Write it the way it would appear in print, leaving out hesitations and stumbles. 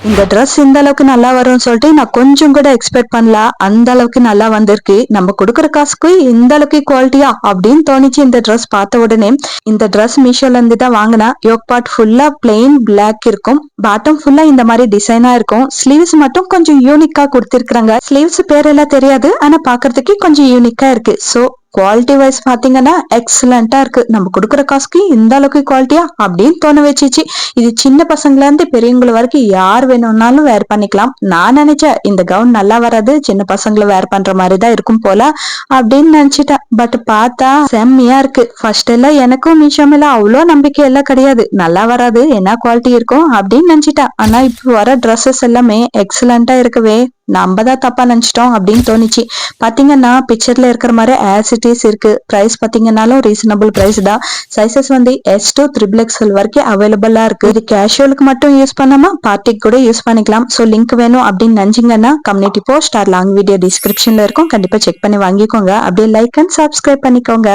இந்த ட்ரெஸ் இந்த அளவுக்கு நல்லா வரும்னு சொல்லிட்டு நான் கொஞ்சம் கூட எக்ஸ்பெக்ட் பண்ணல. அந்த அளவுக்கு நல்லா வந்திருக்கு. நம்ம கொடுக்குற காசுக்கு இந்த அளவுக்கு குவாலிட்டியா அப்படின்னு தோணிச்சு இந்த ட்ரெஸ் பார்த்த உடனே. இந்த ட்ரெஸ் மீஷோல இருந்து தான் வாங்கினா. யோக் பார்ட் ஃபுல்லா பிளெயின் பிளாக் இருக்கும். பாட்டம் ஃபுல்லா இந்த மாதிரி டிசைனா இருக்கும். ஸ்லீவ்ஸ் மட்டும் கொஞ்சம் யூனிக்கா கொடுத்திருக்காங்க. ஸ்லீவ்ஸ் பேரெல்லாம் தெரியாது, ஆனா பாக்குறதுக்கு கொஞ்சம் யூனிக்கா இருக்கு. சோ குவாலிட்டி வைஸ் பாத்தீங்கன்னா எக்ஸலண்டா இருக்கு. நம்ம கொடுக்குற காசுக்கு இந்த அளவுக்கு குவாலிட்டியா அப்படின்னு தோண வச்சிச்சு. இது சின்ன பசங்கள்ல இருந்து பெரியவங்க வரைக்கும் யார் வேணும்னாலும் வேர் பண்ணிக்கலாம். நான் நினைச்சேன் இந்த கவுன் நல்லா வராது, சின்ன பசங்களை வேர் பண்ற மாதிரி தான் இருக்கும் போல அப்படின்னு நினைச்சிட்டேன். பட் பார்த்தா செம்மையா இருக்கு. ஃபர்ஸ்ட் எல்லாம் எனக்கும் மீஷோ மேல அவ்வளோ நம்பிக்கை எல்லாம் கிடையாது. நல்லா வராது, என்ன குவாலிட்டி இருக்கும் அப்படின்னு நினைச்சிட்டேன். ஆனா இப்ப வர ட்ரெஸ்ஸஸ் எல்லாமே எக்ஸலண்டா இருக்கவே நம்ம தான் தப்பா நினைச்சிட்டோம் அப்படின்னு தோணுச்சு. பாத்தீங்கன்னா பிக்சர்ல இருக்கிற மாதிரி ஆஸ் இட் இஸ் இருக்கு. பிரைஸ் பாத்தீங்கன்னாலும் ரீசனபிள் பிரைஸ் தான். சைசஸ் வந்து S to XXL வரைக்கும் அவைலபிளா இருக்கு. இது கேஷுவலுக்கு மட்டும் யூஸ் பண்ணாம பார்ட்டிக்கு கூட யூஸ் பண்ணிக்கலாம். சோ லிங்க் வேணும் அப்படின்னு நினைச்சீங்கன்னா community post or long video டிஸ்கிரிப்ஷன்ல இருக்கும், கண்டிப்பா செக் பண்ணி வாங்கிக்கோங்க. அப்படியே லைக் அண்ட் சப்ஸ்கிரைப் பண்ணிக்கோங்க.